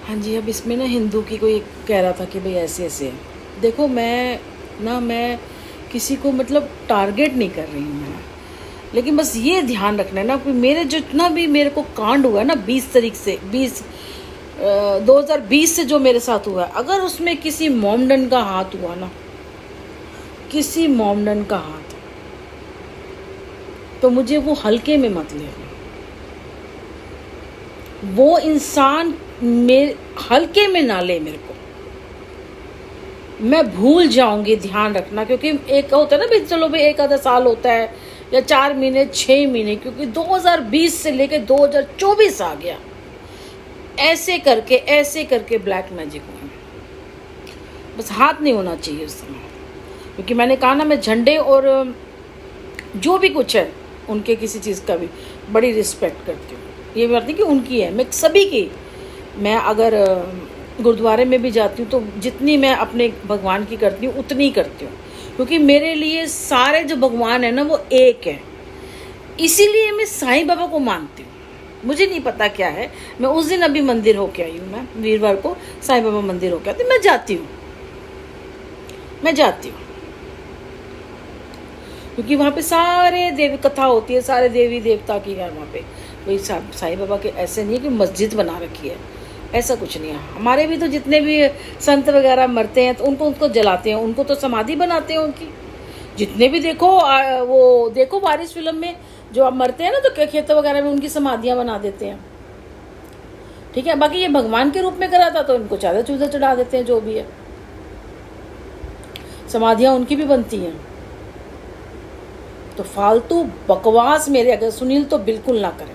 हाँ जी, अब इसमें ना हिंदू की कोई कह रहा था कि भाई ऐसे ऐसे है। देखो मैं किसी को मतलब टारगेट नहीं कर रही हूँ मैं, लेकिन बस ये ध्यान रखना है ना कि मेरे जितना भी मेरे को कांड हुआ है ना 20 तारीख से 2020 से जो मेरे साथ हुआ है, अगर उसमें किसी मोमडन का हाथ हुआ ना, किसी मोमडन का हाथ, तो मुझे वो हल्के में मत लेना। वो इंसान मेरे हल्के में ना ले मेरे को, मैं भूल जाऊंगी, ध्यान रखना। क्योंकि एक होता है ना भाई, चलो भाई एक आधा साल होता है या 4 महीने 6 महीने, क्योंकि 2020 से लेके 2024 आ गया, ऐसे करके ब्लैक मैजिक हुआ। बस हाथ नहीं होना चाहिए उस समय, क्योंकि मैंने कहा ना, मैं झंडे और जो भी कुछ है उनके किसी चीज़ का भी बड़ी रिस्पेक्ट करती हूँ। ये बात नहीं कि उनकी है, मैं सभी की। मैं अगर गुरुद्वारे में भी जाती हूँ तो जितनी मैं अपने भगवान की करती हूँ उतनी ही करती हूँ, क्योंकि मेरे लिए सारे जो भगवान है ना वो एक है। इसीलिए मैं साईं बाबा को मानती हूँ। मुझे नहीं पता क्या है, मैं उस दिन अभी मंदिर होके आई हूँ, मैं वीरवार को साईं बाबा मंदिर होके आती, मैं जाती हूँ क्योंकि वहाँ पे सारे देवी कथा होती है, सारे देवी देवता की है वहाँ पे। वही साईं बाबा के ऐसे नहीं है कि मस्जिद बना रखी है, ऐसा कुछ नहीं है। हमारे भी तो जितने भी संत वगैरह मरते हैं तो उनको जलाते हैं, उनको तो समाधि बनाते हैं उनकी। जितने भी देखो वो देखो वारिस फिल्म में जो अब मरते हैं ना, तो खेत वगैरह में उनकी समाधियां बना देते हैं। ठीक है, बाकी ये भगवान के रूप में करा था तो इनको चादर चूदर चढ़ा देते हैं, जो भी है। समाधियां उनकी भी बनती हैं। तो फालतू बकवास मेरे अगर सुनील तो बिल्कुल ना करें,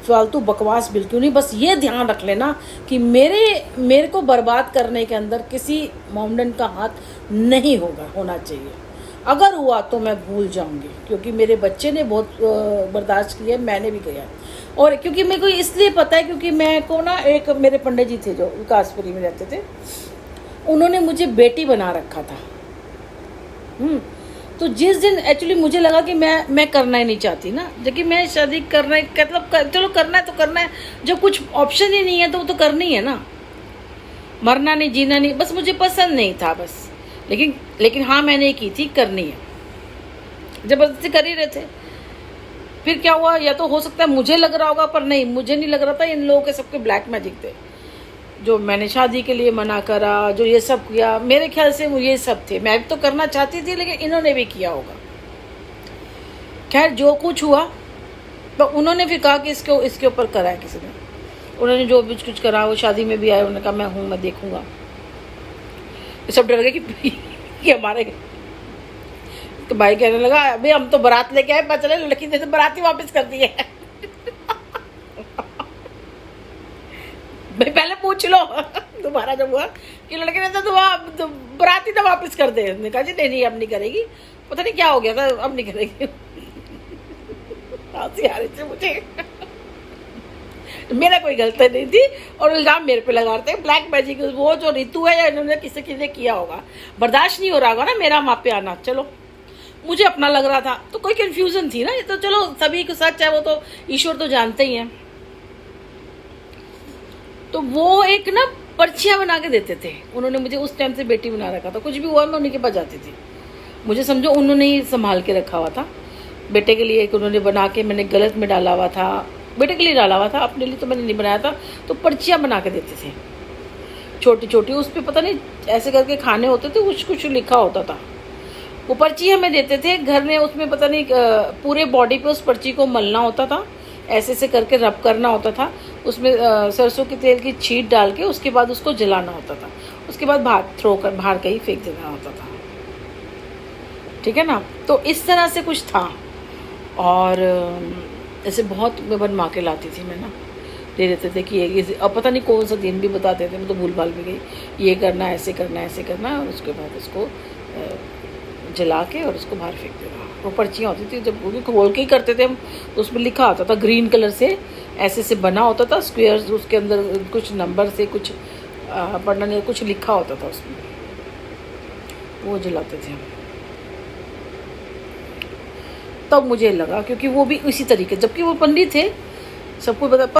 फालतू बकवास बिल्कुल नहीं। बस ये ध्यान रख लेना कि मेरे को बर्बाद करने के अंदर किसी मोमडन का हाथ नहीं होना चाहिए। अगर हुआ तो मैं भूल जाऊंगी, क्योंकि मेरे बच्चे ने बहुत बर्दाश्त किया, मैंने भी किया। और क्योंकि मेरे को इसलिए पता है, क्योंकि मैं को ना एक मेरे पंडित जी थे जो विकासपुरी में रहते थे, उन्होंने मुझे बेटी बना रखा था। तो जिस दिन एक्चुअली मुझे लगा कि मैं करना ही नहीं चाहती ना, जबकि मैं शादी करना मतलब चलो करना है तो करना है, जब कुछ ऑप्शन ही नहीं है तो वो तो करनी है ना। मरना नहीं जीना नहीं, बस मुझे पसंद नहीं था बस। लेकिन हाँ मैंने की थी, करनी है, जबरदस्ती कर ही रहे थे। फिर क्या हुआ, या तो हो सकता है मुझे लग रहा होगा, पर नहीं, मुझे नहीं लग रहा था। इन लोगों के सबके ब्लैक मैजिक थे, जो मैंने शादी के लिए मना करा, जो ये सब किया, मेरे ख्याल से वो ये सब थे। मैं भी तो करना चाहती थी, लेकिन इन्होंने भी किया होगा। खैर जो कुछ हुआ, तो उन्होंने फिर कहा कि इसके ऊपर करा है किसी ने। उन्होंने जो भी कुछ करा, वो शादी में भी आए, उन्होंने कहा मैं हूँ, मैं देखूंगा। सब डर गए कि हमारे, तो भाई कहने लगा अभी हम तो बारात लेके आए, पता चले लड़की ने तो बारात ही वापस कर दी है। भाई पहले पूछ लो दोबारा जब हुआ कि लड़के ने तो बारात ही तो वापस कर दे। हमने कहा जी नहीं अब नहीं करेगी, पता नहीं क्या हो गया था, अब नहीं करेगी। हंसी आ रही थी मुझे। मेरा कोई गलती नहीं थी, और इल्जाम मेरे पे लगा रहे थे। ब्लैक मैजिक वो जो ऋतु है, या इन्होंने किसी किया होगा, बर्दाश्त नहीं हो रहा होगा ना मेरा वहाँ पे आना। चलो मुझे अपना लग रहा था, तो कोई कंफ्यूजन थी ना, ये तो चलो सभी को सच है, वो तो ईश्वर तो जानते ही हैं। तो वो एक ना पर्चियां बना के देते थे उन्होंने मुझे, उस टाइम से बेटी बना रखा था। कुछ भी हुआ मैं उन्हीं के पास जाती थी, मुझे समझो उन्होंने ही संभाल के रखा हुआ था। बेटे के लिए एक उन्होंने बना के, मैंने गलत में डाला हुआ था, बेटे के लिए डाला हुआ था, अपने लिए तो मैंने नहीं बनाया था। तो पर्चियां बना के देते थे छोटी छोटी, उस पर पता नहीं ऐसे करके खाने होते थे, कुछ लिखा होता था। वो पर्ची हमें देते थे घर में, उसमें पता नहीं पूरे बॉडी पे उस पर्ची को मलना होता था, ऐसे करके रब करना होता था। उसमें सरसों के तेल की छींट डाल के उसके बाद उसको जलाना होता था, उसके बाद बाहर कहीं फेंक देना होता था। ठीक है ना, तो इस तरह से कुछ था। और ऐसे बहुत मैं बनवा के लाती थी मैं ना, दे देते थे कि ये अब पता नहीं कौन सा दिन भी बताते थे, मैं तो भूल भाल भी गई। ये करना ऐसे करना, और उसके बाद उसको जला के और उसको बाहर फेंक देना। वो पर्चियाँ होती थी, जब वो भी खोल के ही करते थे हम, तो उसमें लिखा होता था ग्रीन कलर से, ऐसे बना होता था स्क्वायर, उसके अंदर कुछ नंबर से कुछ पढ़ना नहीं, कुछ लिखा होता था उसमें, वो जलाते थे हम। तब मुझे लगा, क्योंकि वो भी इसी तरीके, जबकि वो पंडित थे, सबको पता।